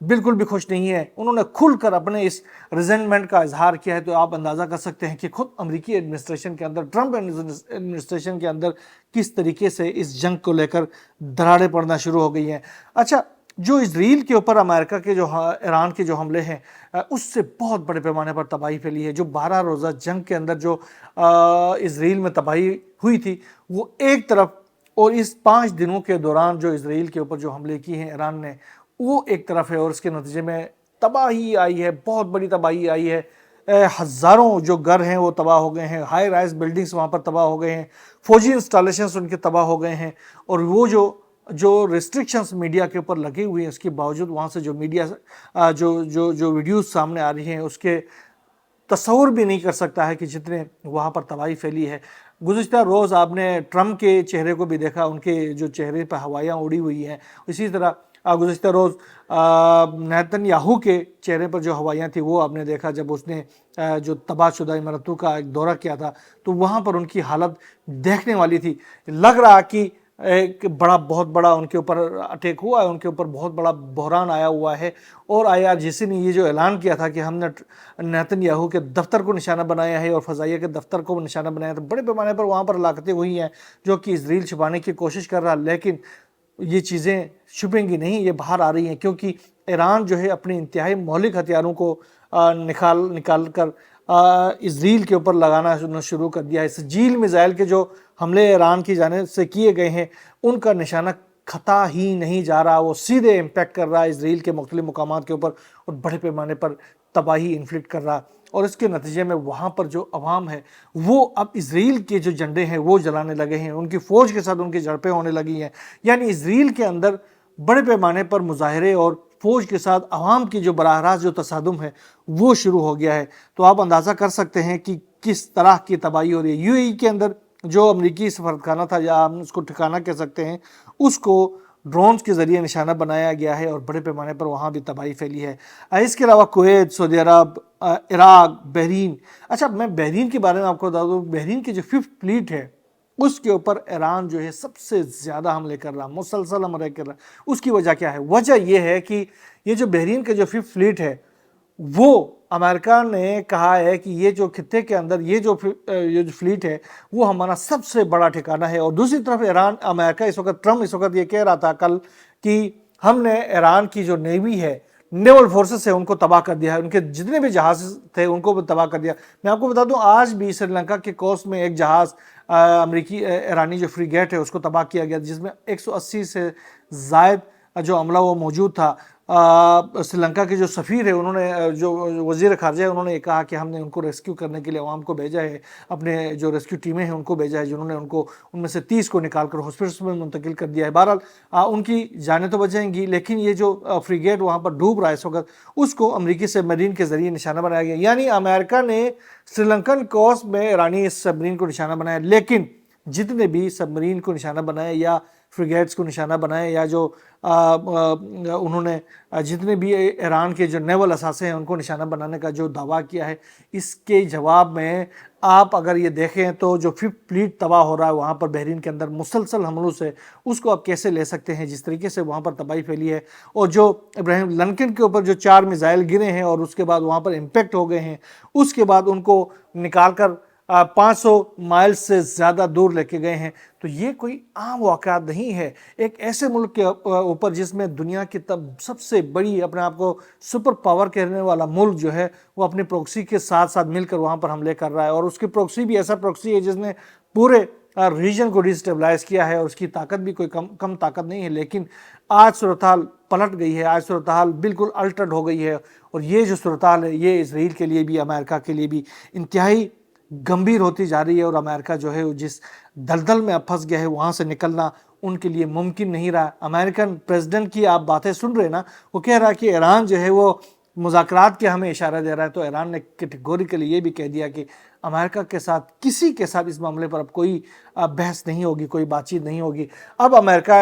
بالکل بھی خوش نہیں ہے. انہوں نے کھل کر اپنے اس ریزنٹمنٹ کا اظہار کیا ہے. تو آپ اندازہ کر سکتے ہیں کہ خود امریکی ایڈمنسٹریشن کے اندر، ٹرمپ ایڈمنسٹریشن کے اندر کس طریقے سے اس جنگ کو لے کر دراڑیں پڑنا شروع ہو گئی ہیں. اچھا، جو اسرائیل کے اوپر امریکہ کے جو ایران کے جو حملے ہیں اس سے بہت بڑے پیمانے پر تباہی پھیلی ہے. جو 12 روزہ جنگ کے اندر جو اسرائیل میں تباہی ہوئی تھی وہ ایک طرف، اور اس 5 دنوں کے دوران جو اسرائیل کے اوپر جو حملے کی ہیں ایران نے وہ ایک طرف ہے، اور اس کے نتیجے میں تباہی آئی ہے، بہت بڑی تباہی آئی ہے. ہزاروں جو گھر ہیں وہ تباہ ہو گئے ہیں، ہائی رائز بلڈنگز وہاں پر تباہ ہو گئے ہیں، فوجی انسٹالیشنز ان کے تباہ ہو گئے ہیں. اور وہ جو ریسٹرکشنز میڈیا کے اوپر لگے ہوئے ہیں اس کے باوجود وہاں سے جو میڈیا جو ویڈیوز سامنے آ رہی ہیں اس کے تصور بھی نہیں کر سکتا ہے کہ جتنے وہاں پر تباہی پھیلی ہے. گزشتہ روز آپ نے ٹرمپ کے چہرے کو بھی دیکھا، ان کے جو چہرے پہ ہوائیاں اڑی ہوئی ہیں. اسی طرح گزشتہ روز نیتن یاہو کے چہرے پر جو ہوائیاں تھیں وہ آپ نے دیکھا جب اس نے جو تباہ شدہ عمارتوں کا ایک دورہ کیا تھا تو وہاں پر ان کی حالت دیکھنے والی تھی. لگ رہا کہ ایک بہت بڑا ان کے اوپر اٹیک ہوا ہے، ان کے اوپر بہت بڑا بحران آیا ہوا ہے. اور IRGC نے یہ جو اعلان کیا تھا کہ ہم نے نیتن یاہو کے دفتر کو نشانہ بنایا ہے اور فضائیہ کے دفتر کو نشانہ بنایا تھا، بڑے پیمانے پر وہاں پر ہلاکتیں ہوئی ہیں جو کہ اسرائیل چھپانے کی کوشش کر رہا. لیکن یہ چیزیں چھپیں گی نہیں، یہ باہر آ رہی ہیں کیونکہ ایران جو ہے اپنے انتہائی مہلک ہتھیاروں کو نکال کر اسرائیل کے اوپر لگانا شروع کر دیا ہے. سجیل میزائل کے جو حملے ایران کی جانب سے کیے گئے ہیں ان کا نشانہ کھٹا ہی نہیں جا رہا، وہ سیدھے امپیکٹ کر رہا ہے اسرائیل کے مختلف مقامات کے اوپر اور بڑے پیمانے پر تباہی انفلکٹ کر رہا. اور اس کے نتیجے میں وہاں پر جو عوام ہے وہ اب اسرائیل کے جو جھنڈے ہیں وہ جلانے لگے ہیں، ان کی فوج کے ساتھ ان کی جھڑپیں ہونے لگی ہیں. یعنی اسرائیل کے اندر بڑے پیمانے پر مظاہرے اور فوج کے ساتھ عوام کی جو براہ راست جو تصادم ہے وہ شروع ہو گیا ہے. تو آپ اندازہ کر سکتے ہیں کہ کس طرح کی تباہی ہو رہی ہے. UAE کے اندر جو امریکی سفارتخانہ تھا یا ہم اس کو ٹھکانہ کہہ سکتے ہیں، اس کو ڈرونز کے ذریعے نشانہ بنایا گیا ہے اور بڑے پیمانے پر وہاں بھی تباہی پھیلی ہے. اس کے علاوہ کویت، سعودی عرب، عراق، بحرین. اچھا، میں بحرین کے بارے میں آپ کو بتا دوں، بحرین کی جو 5th فلیٹ ہے اس کے اوپر ایران جو ہے سب سے زیادہ حملے کر رہا، مسلسل حملے کر رہا. اس کی وجہ کیا ہے؟ وجہ یہ ہے کہ یہ جو بحرین کا جو 5th فلیٹ ہے وہ امریکہ نے کہا ہے کہ یہ جو خطے کے اندر یہ جو فلیٹ ہے وہ ہمارا سب سے بڑا ٹھکانہ ہے. اور دوسری طرف ایران، امریکہ ٹرمپ اس وقت یہ کہہ رہا تھا کل کہ ہم نے ایران کی جو نیوی ہے، نیول فورسز ہے، ان کو تباہ کر دیا ہے، ان کے جتنے بھی جہاز تھے ان کو بھی تباہ کر دیا. میں آپ کو بتا دوں آج بھی سری لنکا کے کوسٹ میں ایک جہاز امریکی ایرانی جو فریگیٹ ہے اس کو تباہ کیا گیا جس میں 180 سے زائد جو عملہ وہ موجود تھا. سری لنکا کے جو سفیر ہے انہوں نے، جو وزیر خارجہ ہے، انہوں نے کہا کہ ہم نے ان کو ریسکیو کرنے کے لیے عوام کو بھیجا ہے، اپنے جو ریسکیو ٹیمیں ہیں ان کو بھیجا ہے، جنہوں نے ان میں سے 30 کو نکال کر ہاسپٹلس میں منتقل کر دیا ہے. بہرحال ان کی جانیں تو بچیں گی، لیکن یہ جو فریگیٹ وہاں پر ڈوب رہا ہے اس وقت، اس کو امریکی سب مرین کے ذریعے نشانہ بنایا گیا. یعنی امریکہ نے سری لنکن کوسٹ میں ایرانی سب مرین کو نشانہ بنایا. لیکن جتنے بھی سب مرین کو نشانہ بنائے یا فریگیٹس کو نشانہ بنائے یا جو انہوں نے جتنے بھی ایران کے جو نیول اثاثے ہیں ان کو نشانہ بنانے کا جو دعویٰ کیا ہے، اس کے جواب میں آپ اگر یہ دیکھیں تو جو 5th فلیٹ تباہ ہو رہا ہے وہاں پر بحرین کے اندر مسلسل حملوں سے، اس کو آپ کیسے لے سکتے ہیں جس طریقے سے وہاں پر تباہی پھیلی ہے. اور جو ابراہیم لنکن کے اوپر جو 4 میزائل گرے ہیں اور اس کے بعد وہاں پر امپیکٹ ہو گئے ہیں، اس کے بعد ان کو نکال کر 500 مائل سے زیادہ دور لے کے گئے ہیں. تو یہ کوئی عام واقعات نہیں ہے. ایک ایسے ملک کے اوپر جس میں دنیا کی سب سے بڑی اپنے آپ کو سپر پاور کہنے والا ملک جو ہے وہ اپنی پروکسی کے ساتھ ساتھ مل کر وہاں پر حملے کر رہا ہے، اور اس کی پروکسی بھی ایسا پروکسی ہے جس نے پورے ریجن کو ڈیسٹیبلائز کیا ہے، اور اس کی طاقت بھی کوئی کم طاقت نہیں ہے. لیکن آج صورتحال پلٹ گئی ہے، آج صورتحال بالکل الٹرڈ ہو گئی ہے، اور یہ جو صورتحال ہے یہ اسرائیل کے لیے بھی، امریکہ کے لیے بھی انتہائی گمبھیر ہوتی جا رہی ہے. اور امریکہ جو ہے جس دلدل میں اب پھنس گیا ہے وہاں سے نکلنا ان کے لیے ممکن نہیں رہا. امریکن پریزیڈنٹ کی آپ باتیں سن رہے نا، وہ کہہ رہا ہے کہ ایران جو ہے وہ مذاکرات کے ہمیں اشارہ دے رہا ہے. تو ایران نے کیٹیگوریکلی یہ بھی کہہ دیا کہ امریکہ کے ساتھ کسی کے ساتھ اس معاملے پر اب کوئی بحث نہیں ہوگی، کوئی بات چیت نہیں ہوگی. اب امریکہ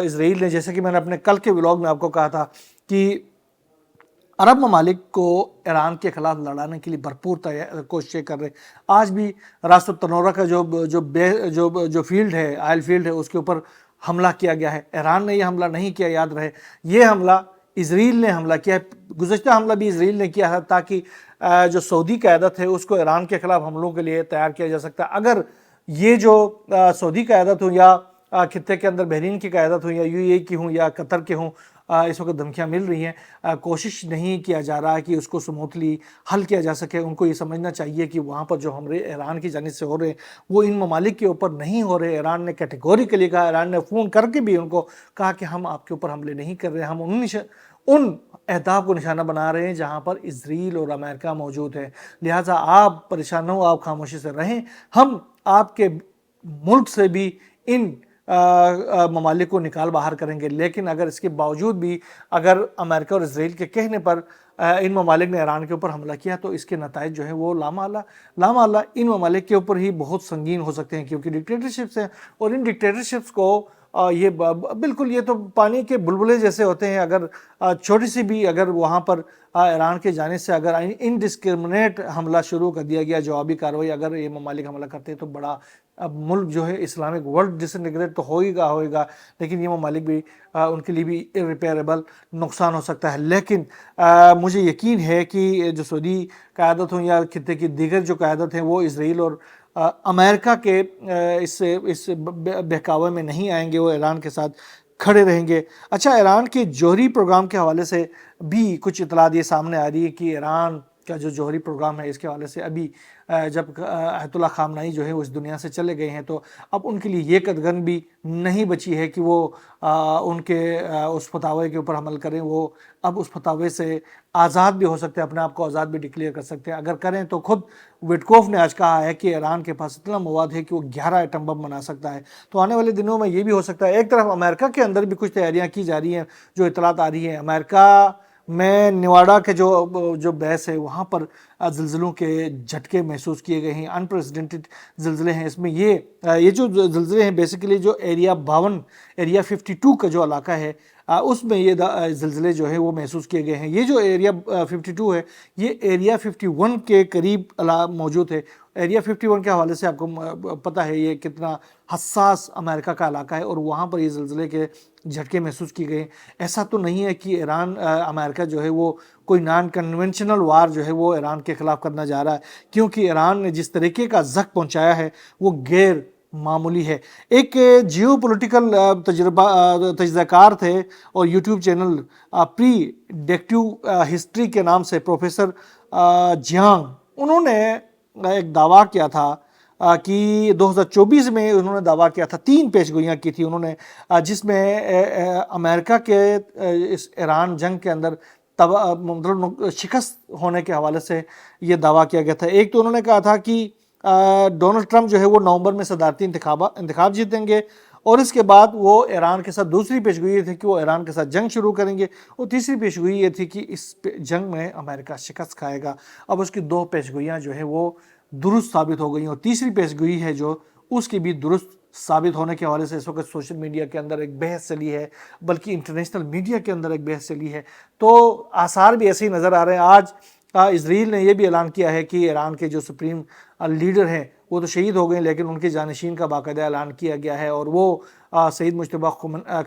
اسرائیل نے، جیسے کہ میں نے اپنے کل کے ولاگ میں آپ کو کہا تھا کہ عرب ممالک کو ایران کے خلاف لڑانے کے لیے بھرپور کوششیں کر رہے. آج بھی راس التنورہ کا جو فیلڈ ہے، آئل فیلڈ ہے، اس کے اوپر حملہ کیا گیا ہے. ایران نے یہ حملہ نہیں کیا، یاد رہے. یہ حملہ اسرائیل نے حملہ کیا ہے، گزشتہ حملہ بھی اسرائیل نے کیا ہے تاکہ جو سعودی قیادت ہے اس کو ایران کے خلاف حملوں کے لیے تیار کیا جا سکتا ہے۔ اگر یہ جو سعودی قیادت ہوں یا خطے کے اندر بحرین کی قیادت ہوں یا یو اے کی ہوں یا قطر کے ہوں، اس وقت دھمکیاں مل رہی ہیں، کوشش نہیں کیا جا رہا ہے کہ اس کو سموتھلی حل کیا جا سکے۔ ان کو یہ سمجھنا چاہیے کہ وہاں پر جو حملے ایران کی جانب سے ہو رہے ہیں وہ ان ممالک کے اوپر نہیں ہو رہے۔ ایران نے کیٹیگوریکلی کہا، ایران نے فون کر کے بھی ان کو کہا کہ ہم آپ کے اوپر حملے نہیں کر رہے، ہم ان اہداف کو نشانہ بنا رہے ہیں جہاں پر اسرائیل اور امریکہ موجود ہے، لہٰذا آپ پریشان نہ ہو، آپ خاموشی سے رہیں، ہم آپ کے ملک سے بھی ان ممالک کو نکال باہر کریں گے۔ لیکن اگر اس کے باوجود بھی اگر امریکہ اور اسرائیل کے کہنے پر ان ممالک نے ایران کے اوپر حملہ کیا تو اس کے نتائج جو ہیں وہ لامعلہ ان ممالک کے اوپر ہی بہت سنگین ہو سکتے ہیں، کیونکہ ڈکٹیٹرشپس ہیں اور ان ڈکٹیٹرشپس کو یہ بالکل یہ تو پانی کے بلبلے جیسے ہوتے ہیں۔ اگر چھوٹی سی بھی اگر وہاں پر ایران کے جانب سے اگر انڈسکرمنیٹ حملہ شروع کر دیا گیا، جوابی کارروائی اگر یہ ممالک حملہ کرتے ہیں تو بڑا اب ملک جو ہے اسلامک ورلڈ ڈس انٹیگریٹ تو ہوئے گا، لیکن یہ ممالک بھی ان کے لیے بھی irreparable نقصان ہو سکتا ہے۔ لیکن مجھے یقین ہے کہ جو سعودی قیادت ہوں یا خطے کی دیگر جو قیادت ہیں وہ اسرائیل اور امریکہ کے اس بہکاوے میں نہیں آئیں گے، وہ ایران کے ساتھ کھڑے رہیں گے۔ اچھا، ایران کے جوہری پروگرام کے حوالے سے بھی کچھ اطلاعات یہ سامنے آ رہی ہے کہ ایران کا جو جوہری پروگرام ہے اس کے حوالے سے ابھی جب آیت اللہ خامنائی جو ہے وہ اس دنیا سے چلے گئے ہیں تو اب ان کے لیے یہ قدغن بھی نہیں بچی ہے کہ وہ ان کے اس فتاوے کے اوپر عمل کریں۔ وہ اب اس فتاوے سے آزاد بھی ہو سکتے ہیں، اپنے آپ کو آزاد بھی ڈکلیئر کر سکتے ہیں۔ اگر کریں تو خود وٹکوف نے آج کہا ہے کہ ایران کے پاس اتنا مواد ہے کہ وہ 11 ایٹم بم بنا سکتا ہے۔ تو آنے والے دنوں میں یہ بھی ہو سکتا ہے۔ ایک طرف امریکہ کے اندر بھی کچھ تیاریاں کی جا رہی ہیں، جو اطلاعات آ رہی ہیں امریکہ میں نیواڈا کے جو بیس ہے وہاں پر زلزلوں کے جھٹکے محسوس کیے گئے ہیں، انپریسیڈنٹڈ زلزلے ہیں۔ اس میں یہ جو زلزلے ہیں بیسیکلی جو ایریا 52 ایریا 52 کا جو علاقہ ہے اس میں یہ زلزلے جو ہیں وہ محسوس کیے گئے ہیں۔ یہ جو ایریا 52 ہے یہ ایریا 51 کے قریب موجود ہے۔ ایریا 51 کے حوالے سے آپ کو پتہ ہے یہ کتنا حساس امریکہ کا علاقہ ہے اور وہاں پر یہ زلزلے کے جھٹکے محسوس کی گئے ہیں۔ ایسا تو نہیں ہے کہ امریکہ جو ہے وہ کوئی نان کنونشنل وار جو ہے وہ ایران کے خلاف کرنا جا رہا ہے، کیونکہ ایران نے جس طریقے کا زخم پہنچایا ہے وہ غیر معمولی ہے۔ ایک جیو پولیٹیکل تجزیہ کار تھے اور یوٹیوب چینل پری ڈکٹیو ہسٹری کے نام سے پروفیسر جیانگ، انہوں نے ایک دعویٰ کیا تھا کہ 2024 میں انہوں نے دعویٰ کیا تھا، 3 پیشگوئیاں کی تھی انہوں نے، جس میں امریکہ کے اس ایران جنگ کے اندر مطلب شکست ہونے کے حوالے سے یہ دعویٰ کیا گیا تھا۔ ایک تو انہوں نے کہا تھا کہ ڈونلڈ ٹرمپ جو ہے وہ نومبر میں صدارتی انتخاب جیتیں گے، اور اس کے بعد وہ ایران کے ساتھ دوسری پیشگوئی یہ تھی کہ وہ ایران کے ساتھ جنگ شروع کریں گے، اور تیسری پیشگوئی یہ تھی کہ اس جنگ میں امریکہ شکست کھائے گا۔ اب اس کی 2 پیشگوئیاں جو ہیں وہ درست ثابت ہو گئی، اور تیسری پیشگوئی ہے جو اس کی بھی درست ثابت ہونے کے حوالے سے اس وقت سوشل میڈیا کے اندر ایک بحث چلی ہے، بلکہ انٹرنیشنل میڈیا کے اندر ایک بحث چلی ہے۔ تو آثار بھی ایسے ہی نظر آ رہے ہیں۔ آج اسرائیل نے یہ بھی اعلان کیا ہے کہ ایران کے جو سپریم لیڈر ہیں وہ تو شہید ہو گئے، لیکن ان کے جانشین کا باقاعدہ اعلان کیا گیا ہے، اور وہ سید مجتبیٰ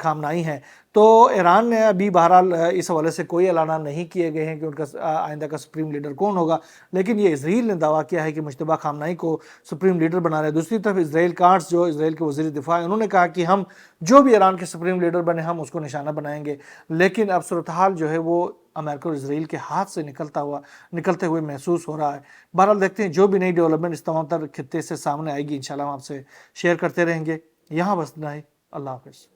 خامنائی ہیں۔ تو ایران نے ابھی بہرحال اس حوالے سے کوئی اعلانات نہیں کیے گئے ہیں کہ ان کا آئندہ کا سپریم لیڈر کون ہوگا، لیکن یہ اسرائیل نے دعویٰ کیا ہے کہ مجتبیٰ خامنائی کو سپریم لیڈر بنا رہے ہیں۔ دوسری طرف اسرائیل کارٹس جو اسرائیل کے وزیر دفاع ہیں، انہوں نے کہا کہ ہم جو بھی ایران کے سپریم لیڈر بنے ہم اس کو نشانہ بنائیں گے، لیکن اب صورتحال جو ہے وہ امریکہ اور اسرائیل کے ہاتھ سے نکلتے ہوئے محسوس ہو رہا ہے۔ بہرحال دیکھتے ہیں جو بھی نئی ڈیولپمنٹ اس تمام تر خطے سے سامنے آئے گی، انشاءاللہ ہم آپ سے شیئر کرتے رہیں گے۔ یہاں بس اتنا ہی، اللہ حافظ۔